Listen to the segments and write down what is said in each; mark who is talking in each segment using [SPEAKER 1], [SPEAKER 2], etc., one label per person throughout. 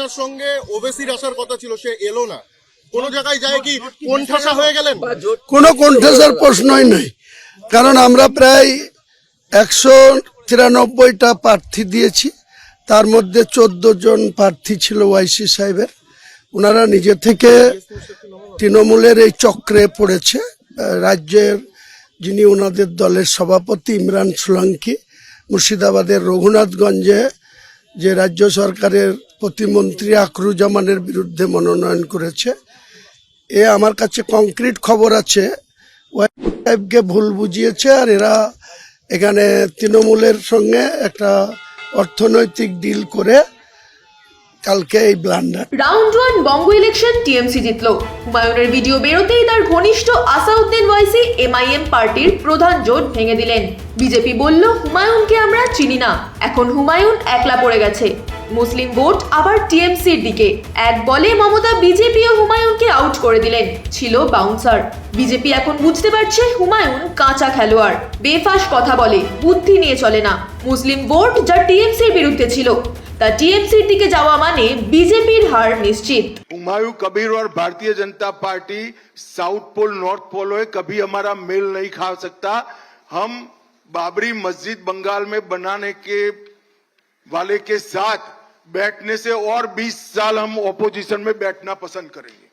[SPEAKER 1] আপনার সঙ্গে ওবেসির আসার কথা ছিল, সে এলো না, কোন জায়গায় যায় কি কোণঠাসা হয়ে গেলেন?
[SPEAKER 2] কোনো কোণঠাসার প্রশ্নই নাই, কারণ আমরা প্রায় 193টা প্রার্থী দিয়েছি, তার মধ্যে 14 জন প্রার্থী ছিল ওয়াইসি সাহেবের। ওনারা নিজে থেকে তৃণমূলের এই চক্রে পড়েছে। রাজ্যের যিনি ওনাদের দলের সভাপতি ইমরান সোলাঙ্কি মুর্শিদাবাদের রঘুনাথগঞ্জে যে রাজ্য সরকারের প্রতিমন্ত্রী আকরুজ্জামানের বিরুদ্ধে মনোনয়ন করেছে। এ আমার কাছে কংক্রিট খবর আছে, সাহেবকে ভুল বুঝিয়েছে, আর এরা এখানে তৃণমূলের সঙ্গে একটা অর্থনৈতিক ডিল করে কালকে এই ব্লান্ডার।
[SPEAKER 3] রাউন্ড 1 বঙ্গ ইলেকশন টিএমসি জিতলো। হুমায়ুনের ভিডিও বেরোতেই তার ঘনিষ্ঠ আসাউদ্দিন ওয়াইসি এমআইএম পার্টির প্রধান জোট ভেঙে দিলেন। বিজেপি বলল, হুমায়ুনকে আমরা চিনি না, এখন হুমায়ুন একলা পড়ে গেছে। মুসলিম ভোট আবার টিএমসির দিকে। এক বলে মমতা বিজেপি ও হুমায়ুনকে আউট করে দিলেন, ছিল বাউন্সার। বিজেপি এখন বুঝতে পারছে হুমায়ুন কাঁচা খেলোয়াড়, বেফাস কথা বলে, বুদ্ধি নিয়ে চলে না। মুসলিম ভোট যা টিএমসির বিরুদ্ধে ছিল, তা টিএমসির দিকে যাওয়া মানে বিজেপির হার নিশ্চিত।
[SPEAKER 4] हुमायूं कबीर और Bharatiya Janata Party south pole north pole है, कभी हमारा मेल नहीं खा सकता। हम बाबरी मस्जिद बंगाल में बनाने के वाले के साथ बैठने से और 20 साल हम ऑपोजिशन में बैठना पसंद करेंगे।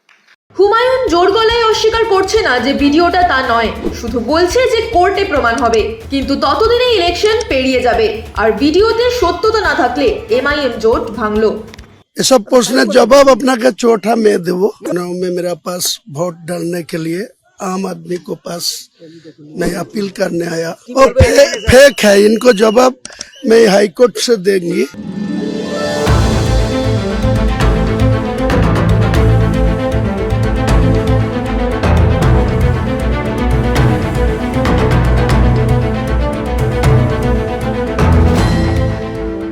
[SPEAKER 3] হুমায়ুন জোর গলায় অস্বীকার করছে না যে ভিডিওটা তা নয়, শুধু বলছে যে কোর্টে প্রমাণ হবে, কিন্তু ততদিনে ইলেকশন পেরিয়ে যাবে, আর ভিডিওতে সত্যতা না থাকলে এমআইএম জোট ভাঙলো।
[SPEAKER 2] এসব প্রশ্নের জবাব আপনাকে চৌঠা মে দেবো। में मेरा पास वोट डालने के लिए आम आदमी को पास मैं अपील करने आया, और फेक है, इनको जवाब मैं हाई कोर्ट से देंगी।